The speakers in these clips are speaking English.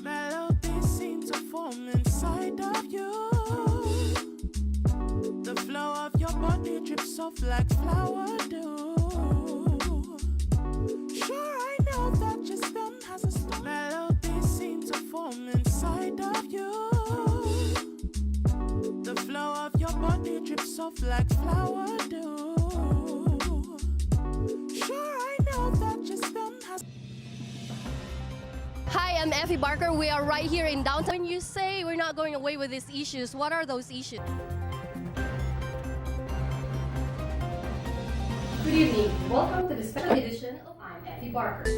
Melodies seem to form inside of you. The flow of your body drips off like flower dew. Sure, I know that your stem has a story. Melodies seem to form inside of you. The flow of your body drips off like flower dew. Sure, I know that your stem has. Hi, I'm Effie Barker. We are right here in downtown. When you say we're not going away with these issues, what are those issues? Good evening. Welcome to the special edition of I'm Effie Barker.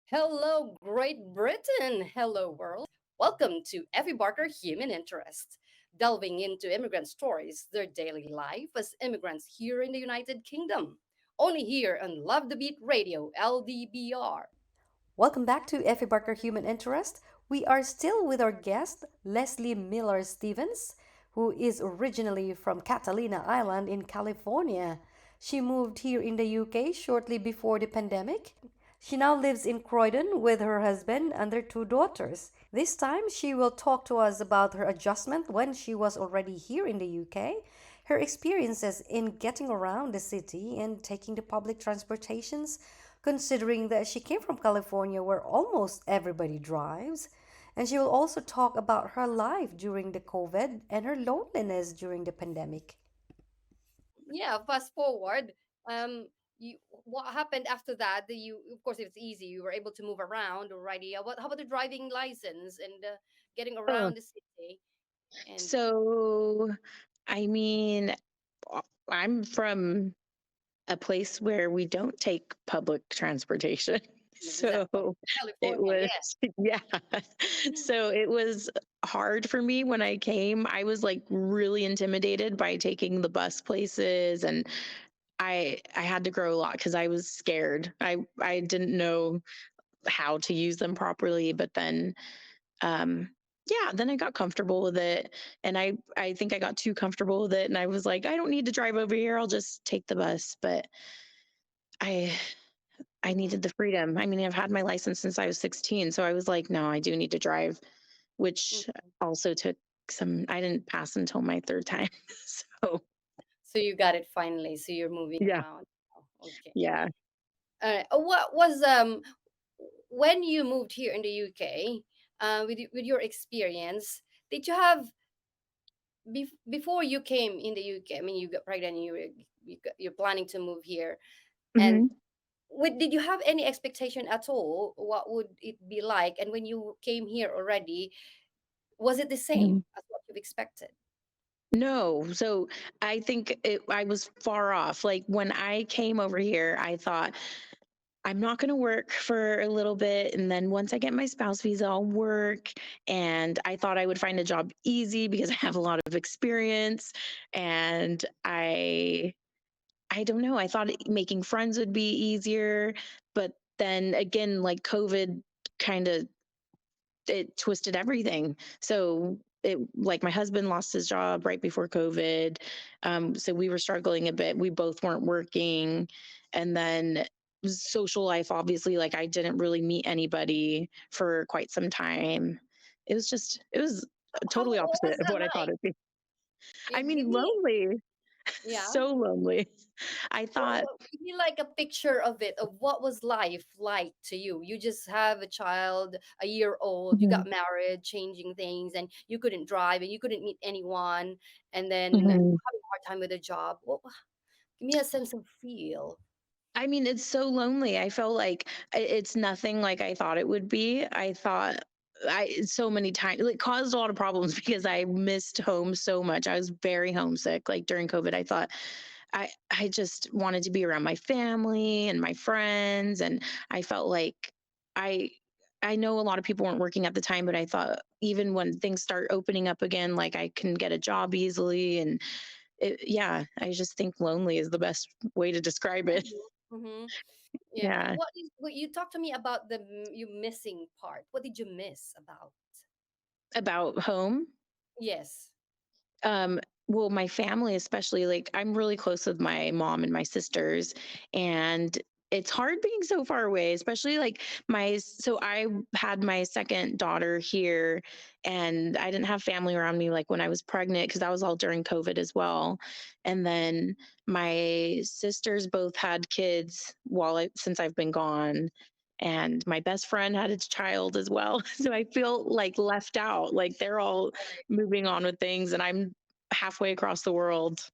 Hello, Great Britain. Hello, world. Welcome to Effie Barker Human Interest, delving into immigrant stories, their daily life as immigrants here in the United Kingdom. Only here on Love the Beat Radio, LDBR. Welcome back to Effie Barker Human Interest. We are still with our guest, Leslie Miller Stevens, who is originally from Catalina Island in California. She moved here in the UK shortly before the pandemic. She now lives in Croydon with her husband and their two daughters. This time, she will talk to us about her adjustment when she was already here in the UK, her experiences in getting around the city and taking the public transportations, considering that she came from California where almost everybody drives. And she will also talk about her life during the COVID and her loneliness during the pandemic. Yeah, fast forward. Um, what happened after that? Of course, it's easy. You were able to move around already. How about the driving license and getting Oh, around the city? And so I mean, I'm from a place where we don't take public transportation. exactly, So it California, was, yes. yeah. So it was hard for me when I came. I was like really intimidated by taking the bus places, and I had to grow a lot because I was scared. I didn't know how to use them properly, but then um yeah, then I got comfortable with it, and I think I got too comfortable with it, and I was like, I don't need to drive over here, I'll just take the bus. But I I Hmm. needed the freedom. I mean, I've had my license since I was 16, so I was like, no, I do need to drive, which also took some. I didn't pass until my third time. So, So you got it finally. So you're moving yeah. around. Oh, okay. Yeah. What was when you moved here in the UK? With your experience, did you have before you came in the UK? I mean, you got pregnant. You're planning to move here, and Mhm. did you have any expectation at all? What would it be like? And when you came here already, was it the same Mhm. as what you've expected? No. So I was far off. Like when I came over here, I thought I'm not going to work for a little bit. And then once I get my spouse visa, I'll work. And I thought I would find a job easy because I have a lot of experience. And I don't know, I thought making friends would be easier. But then again, like COVID kind of it twisted everything. So it like my husband lost his job right before COVID. So we were struggling a bit. We both weren't working. And then social life, obviously, like I didn't really meet anybody for quite some time. It was totally What was opposite of that what I thought like? it'd be. I Give mean, me, lonely, yeah. so lonely. I thought, Give me like a picture of it, of what was life like to you. You just have a child, a year old, you got mhm, married, changing things, and you couldn't drive and you couldn't meet anyone, and then having mhm. a hard time with a job. Give me a sense of feel. I mean, it's so lonely. I felt like it's nothing like I thought it would be. I thought so many times it caused a lot of problems because I missed home so much. I was very homesick. Like during COVID, I thought I just wanted to be around my family and my friends, and I felt like I I know a lot of people weren't working at the time, but I thought even when things start opening up again, like I can get a job easily. And yeah, I just think lonely is the best way to describe it. Mm-hmm. Yeah. Yeah. What you talked to me about you missing part? What did you miss about? About home. Yes. well, my family, especially, like, I'm really close with my mom and my sisters, and it's hard being so far away, especially like so I had my second daughter here, and I didn't have family around me like when I was pregnant because that was all during COVID as well. And then my sisters both had kids since I've been gone. And my best friend had a child as well. So I feel like left out. Like they're all moving on with things, and I'm halfway across the world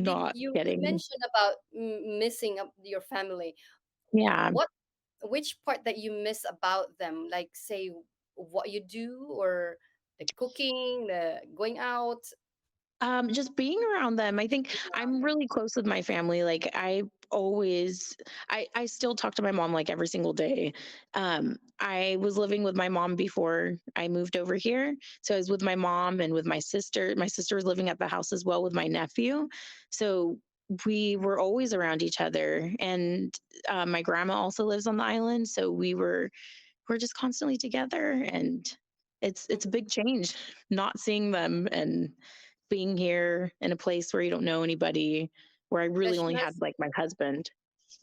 Did not you getting. mentioned about missing your family? Yeah. What which part that you miss about them? Like say what you do or the cooking, the going out, Just being around them. I think being around I'm them. really close with my family. Like always I still talk to my mom like every single day. I was living with my mom before I moved over here. So I was with my mom and with my sister. My sister was living at the house as well with my nephew. So we were always around each other. And my grandma also lives on the island. So we're just constantly together, and it's a Mhm. big change not seeing them and being here in a place where you don't know anybody, where I really Does only your had like my husband.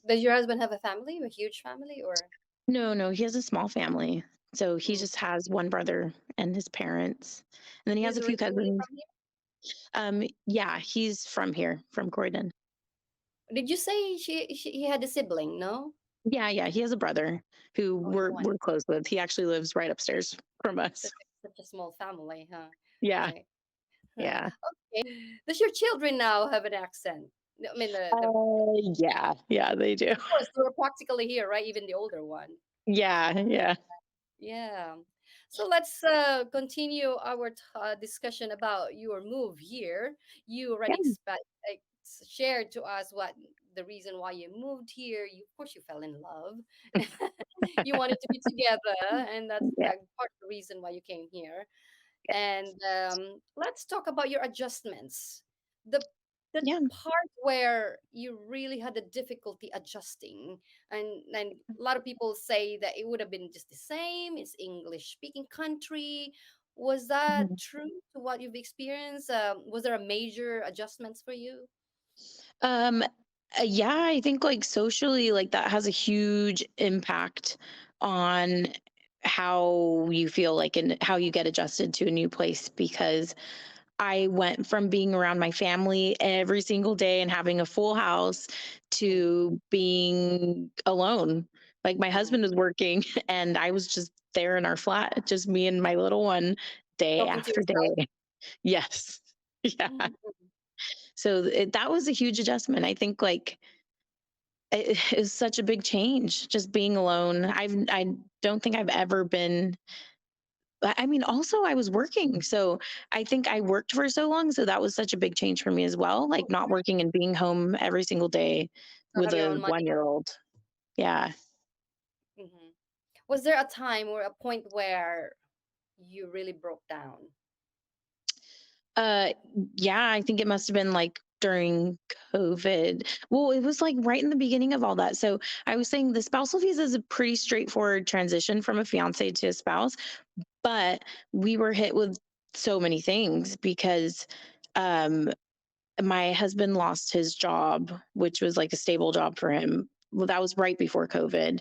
does your husband have a family, a huge family, or No, no, he has a small family. So he mm, just has one brother and his parents. And then he has he's a few originally cousins. from here? Yeah, he's from here, from Croydon. Did you say he had a sibling? No, Yeah, yeah, he has a brother who only we're one. we're close with. He actually lives right upstairs from us. Such a small family, huh? Yeah, Right. Huh. yeah. Okay. Does your children now have an accent? I mean, the Yeah, yeah, they do. of course they were practically here, right? Even the older one. Yeah, yeah. Yeah. So let's continue our discussion about your move here. You already Yeah. shared to us what the reason why you moved here. You, of course, you fell in love. You wanted to be together, and that's Yeah. part of the reason why you came here. And let's talk about your adjustments. The the Yeah. part where you really had a difficulty adjusting, and a lot of people say that it would have been just the same. It's English speaking country. Was that Mhm. true to what you've experienced? Was there a major adjustments for you? Um, yeah, I think like socially, like that has a huge impact on how you feel like and how you get adjusted to a new place because I went from being around my family every single day and having a full house to being alone. Like my Mm-hmm. husband was working and I was just there in our flat, just me and my little one day Talking to after yourself. day. Yes. Yeah. Mhm. So that was a huge adjustment. I think like it was such a big change just being alone. I don't think I've ever been. I mean, also I was working, so I think I worked for so long, so that was such a big change for me as well. Like Oh, not working and being home every single day so with have your a own money. 1 year old. Yeah. Hmm. Was there a time or a point where you really broke down? Uh, yeah, I think it must have been like during COVID. Well, it was like right in the beginning of all that. So I was saying the spousal visa is a pretty straightforward transition from a fiance to a spouse, but we were hit with so many things because um my husband lost his job, which was like a stable job for him. Well, that was right before COVID.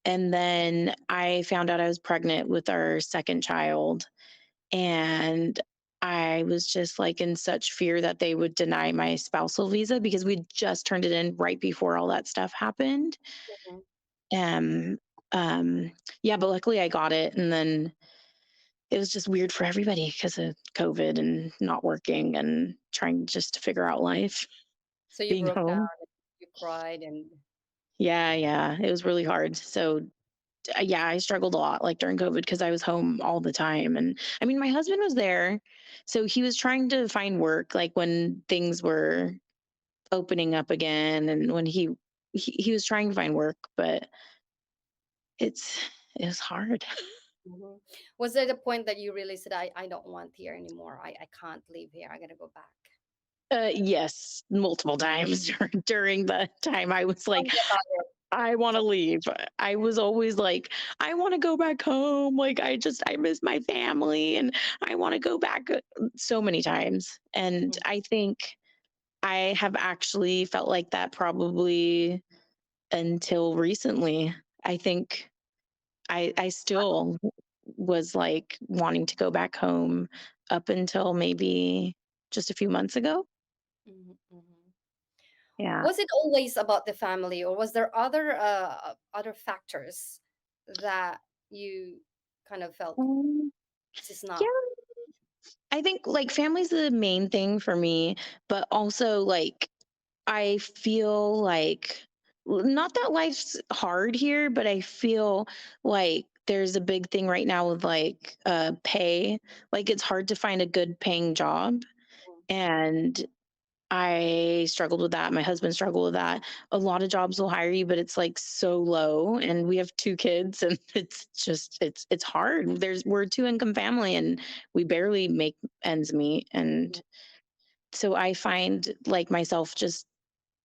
And then I found out I was pregnant with our second child. And I was just like in such fear that they would deny my spousal visa because we just turned it in right before all that stuff happened. Mhm. And yeah, but luckily I got it. And then it was just weird for everybody because of COVID and not working and trying just to figure out life, So you being broke down, home. you cried, and Yeah, yeah, it was really hard. So, yeah, I struggled a lot like during COVID because I was home all the time. And I mean, my husband was there. So he was trying to find work like when things were opening up again and when he was trying to find work, but it's it was hard. mhm. Was there the point that you really said, I don't want here anymore. I can't live here. I gotta go back. Yes, multiple times during the time I was Tell like, me about it. I want to So, leave. I was always like, I want to go back home. Like, I miss my family and I want to go back so many times. And mm, I think I have actually felt like that probably until recently. I think I still was like wanting to go back home up until maybe just a few months ago. mhm, mhm. Yeah. Was it always about the family, or was there other factors that you kind of felt Um, this is yeah, not? I think like family's the main thing for me, but also like I feel like not that life's hard here, but I feel like there's a big thing right now with like pay. Like it's hard to find a good paying job. And I struggled with that. My husband struggled with that. A lot of jobs will hire you, but it's like so low. And we have two kids, and it's just it's hard. We're a two income family, and we barely make ends meet. And so I find like myself just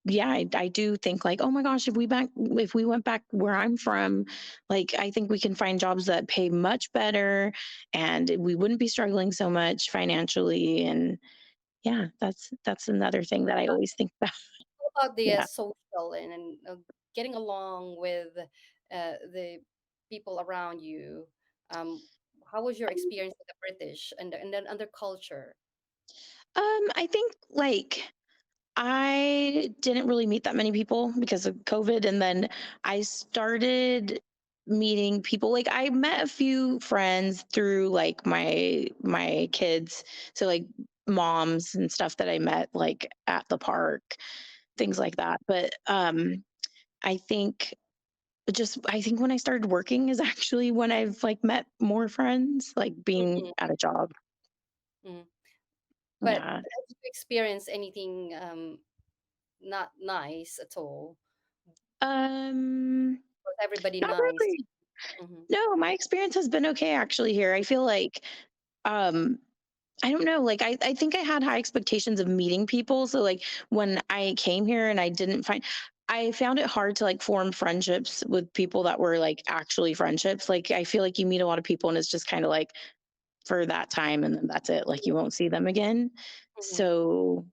yeah, I do think like, oh my gosh, if we went back where I'm from, like I think we can find jobs that pay much better, and we wouldn't be struggling so much financially. And yeah, that's another thing that I always think about. How about the Yeah. social and getting along with the people around you? Um, how was your experience with the British and then other culture? I think like I didn't really meet that many people because of COVID. And then I started meeting people. Like I met a few friends through like my kids. So like moms and stuff that I met like at the park, things like that. But I think I think when I started working is actually when I've like met more friends, like being Mhm, at a job. mhm. But Yeah. have you experienced anything not nice at all? Um Was everybody Not nice? really. Hmm. No, my experience has been okay actually here. I feel like um I don't know, like I think I had high expectations of meeting people. So like when I came here and I found it hard to like form friendships with people that were like actually friendships. Like I feel like you meet a lot of people and it's just kind of like for that time and then that's it. Like you won't see them again. Hmm. So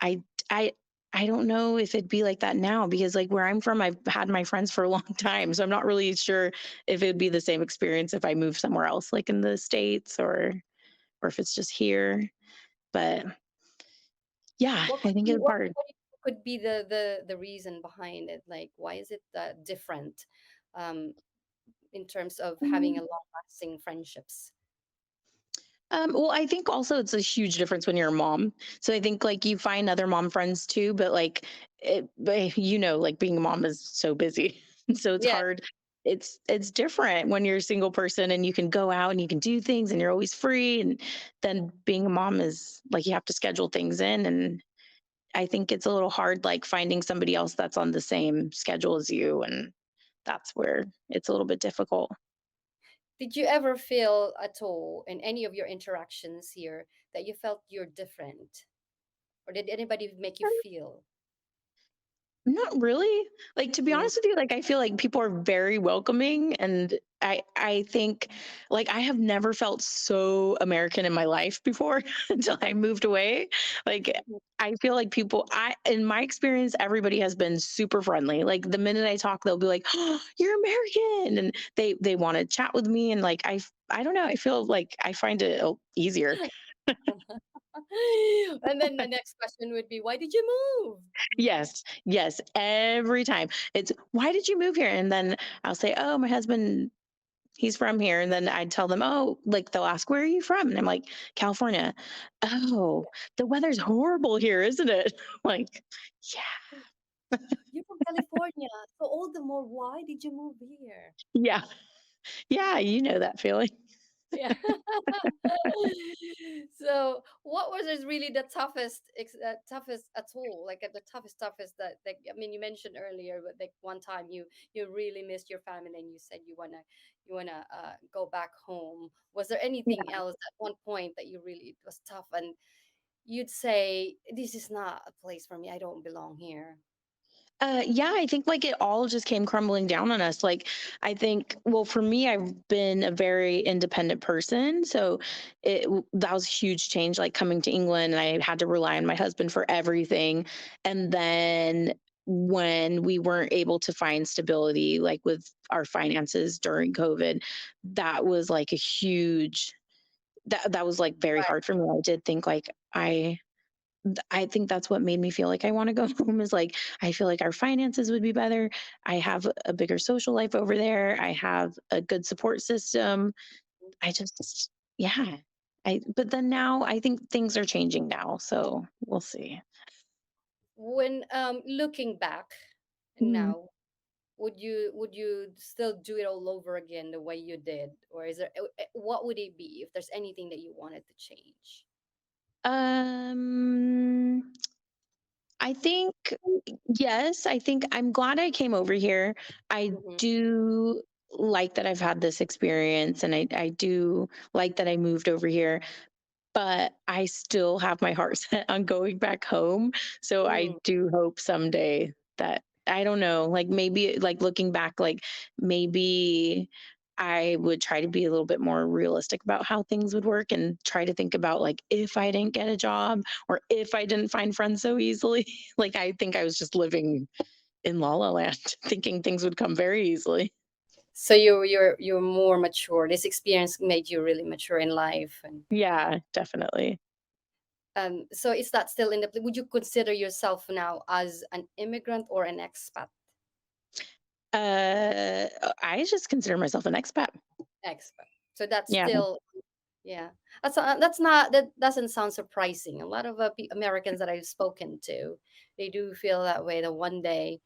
I I I don't know if it'd be like that now because like where I'm from, I've had my friends for a long time. So I'm not really sure if it'd be the same experience if I moved somewhere else, like in the States or if it's just here. But yeah, I think it's hard. What could be the reason behind it? Like, why is it different um, in terms of having a Mm. long lasting friendships? Well, I think also it's a huge difference when you're a mom. So I think like you find other mom friends too, but like like being a mom is so busy. So it's Yeah. hard. It's different when you're a single person and you can go out and you can do things and you're always free. And then being a mom is like you have to schedule things in. And I think it's a little hard like finding somebody else that's on the same schedule as you. And that's where it's a little bit difficult. Did you ever feel at all in any of your interactions here that you felt you're different, or did anybody make you feel? Not really. Like, to be Mhm. honest with you, like, I feel like people are very welcoming, and I think, like, I have never felt so American in my life before until I moved away. Like, I feel like in my experience, everybody has been super friendly. Like, the minute I talk, they'll be like, "Oh, you're American," and they wanna chat with me, and, like, I don't know, I feel like I find it, easier. And then the next question would be, why did you move? Yes, yes, every time. It's, "Why did you move here?" And then I'll say, "Oh, my husband, he's from here." And then I'd tell them, "Oh," like, they'll ask, "Where are you from?" And I'm like, "California." "Oh, the weather's horrible here, isn't it?" Like, "Yeah, You're from California, so all the more why did you move here? yeah, yeah, you know that feeling." Yeah. So, what was is really the toughest at all? Like the toughest that like I mean, you mentioned earlier, but like one time you really missed your family and you said you wanna go back home. Was there anything Yeah. else at one point that you really it was tough and you'd say this is not a place for me. I don't belong here. Yeah, I think like it all just came crumbling down on us. Like, I think, well, for me, I've been a very independent person. So that was a huge change, like coming to England, and I had to rely on my husband for everything. And then when we weren't able to find stability, like with our finances during COVID, that was like a huge, that was like very Right. hard for me. I did think like, I think that's what made me feel like I wanna go home is, like, I feel like our finances would be better. I have a bigger social life over there. I have a good support system. I just yeah. But then now I think things are changing now, so we'll see. When looking back Mhm. now, would you still do it all over again the way you did, or is there what would it be if there's anything that you wanted to change? Um, I think yes, I think I'm glad I came over here. I Hmm. do like that I've had this experience, and I do like that I moved over here. But I still have my heart set on going back home. So I Mm. do hope someday that I don't know, like maybe like looking back, like maybe I would try to be a little bit more realistic about how things would work and try to think about like if I didn't get a job or if I didn't find friends so easily. Like I think I was just living in La La Land, thinking things would come very easily. So you're more mature. This experience made you really mature in life, and Yeah, definitely. so is that still in the? Would you consider yourself now as an immigrant or an expat? I just consider myself an expat. Expat. So that's Yeah. still, yeah. That's not, that doesn't sound surprising. A lot of Americans that I've spoken to, they do feel that way. That one day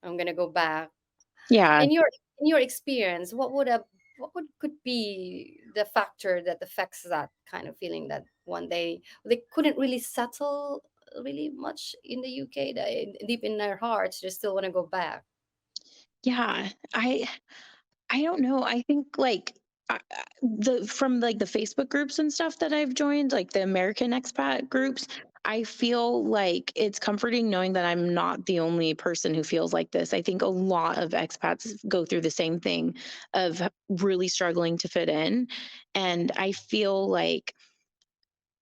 I'm gonna go back. Yeah. In your experience, what would could be the factor that affects that kind of feeling that one day they couldn't really settle really much in the UK, that deep in their hearts they still want to go back. Yeah, I don't know. I think like the from like the Facebook groups and stuff that I've joined, like the American expat groups, I feel like it's comforting knowing that I'm not the only person who feels like this. I think a lot of expats go through the same thing of really struggling to fit in, and I feel like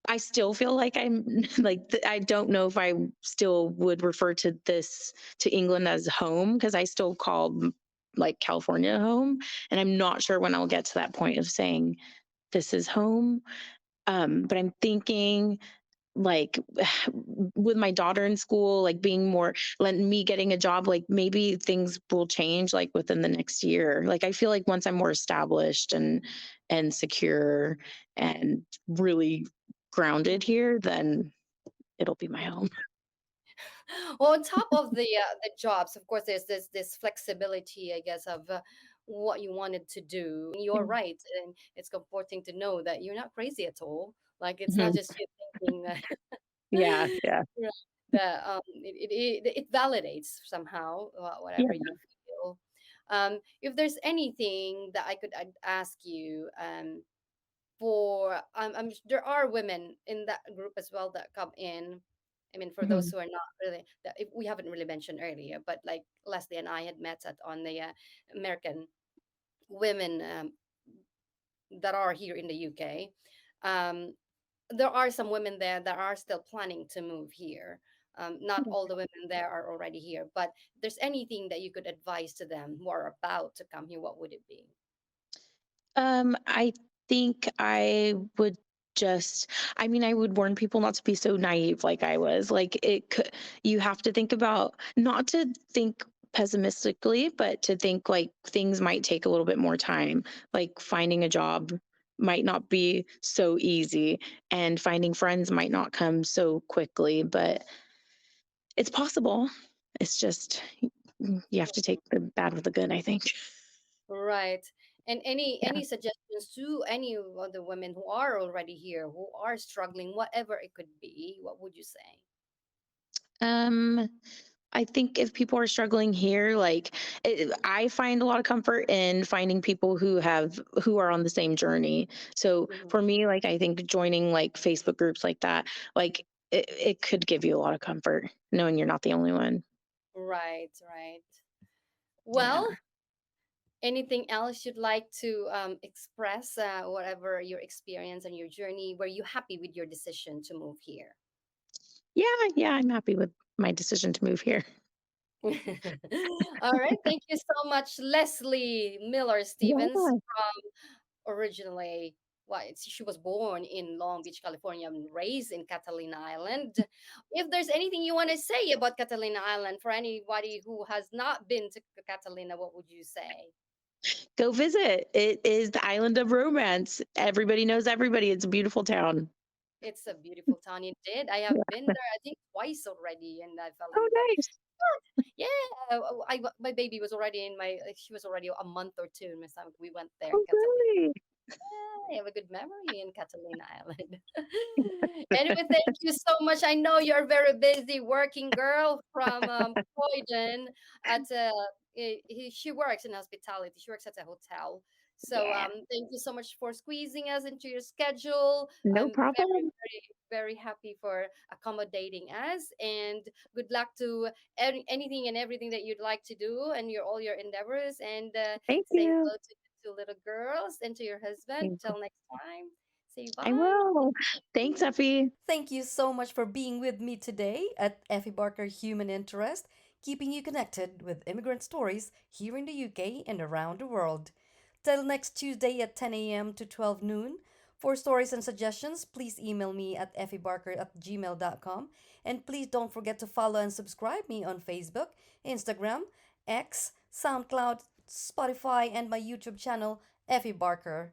I still feel like I'm like I don't know if I still would refer to this to England as home because I still call like California home, and I'm not sure when I'll get to that point of saying this is home. But I'm thinking like with my daughter in school, like being more like me getting a job, like maybe things will change like within the next year. Like I feel like once I'm more established and secure and really grounded here, then it'll be my home. Well, on top of the jobs, of course, there's this flexibility, I guess, of what you wanted to do. And you're right, and it's comforting to know that you're not crazy at all. Like it's not Mhm. just you thinking that Yeah, yeah. right, that it validates somehow Yeah. whatever you feel. If there's anything that I could ask you, for there are women in that group as well that come in. I mean, for those Mhm. who are not really, that if we haven't really mentioned earlier, but like Leslie and I had met at on the American women that are here in the UK. Um, there are some women there that are still planning to move here. Not all the women there are already here, but if there's anything that you could advise to them who are about to come here, what would it be? I think I would just I mean, I would warn people not to be so naive like I was. Like it could you have to think about not to think pessimistically, but to think like things might take a little bit more time. Like finding a job might not be so easy and finding friends might not come so quickly, but it's possible. It's just you have to take the bad with the good, I think. Right. And Yeah. any suggestions to any of the women who are already here, who are struggling, whatever it could be, what would you say? Um I think if people are struggling here, like I find a lot of comfort in finding people who are on the same journey. So Mhm. for me, like I think joining like Facebook groups like that, like it could give you a lot of comfort knowing you're not the only one. Right, right. Yeah. Well, anything else you'd like to express, whatever your experience and your journey? Were you happy with your decision to move here? Yeah, yeah, I'm happy with my decision to move here. All right. Thank you so much, Leslie Miller Stevens, Yeah. originally. Well, she was born in Long Beach, California, and raised in Catalina Island. If there's anything you want to say about Catalina Island for anybody who has not been to Catalina, what would you say? Go visit. It is the island of romance. Everybody knows everybody. It's a beautiful town. It's a beautiful town indeed. I have been Yeah. there, I think, twice already, and I fell Oh, in love. nice. Yeah, my baby was already in my. She was already a month or two in my stomach. We went there in Oh, Catalina. really? Yeah, I have a good memory in Catalina Island. Anyway, thank you so much. I know you're a very busy working girl from Croydon. At she works in hospitality. She works at a hotel. So Yeah. thank you so much for squeezing us into your schedule. No I'm very, problem. very, very happy for accommodating us. And good luck to anything and everything that you'd like to do and all your endeavors. And Thank say you. hello to the two little girls and to your husband. Thank you. Till next time. Say I bye. will. Thanks, Effie. Thank you so much for being with me today at Effie Barker Human Interest, keeping you connected with immigrant stories here in the UK and around the world. Till next Tuesday at 10 a.m. to 12 noon. For stories and suggestions, please email me at effiebarker@gmail.com. And please don't forget to follow and subscribe me on Facebook, Instagram, X, SoundCloud, Spotify, and my YouTube channel, Effie Barker.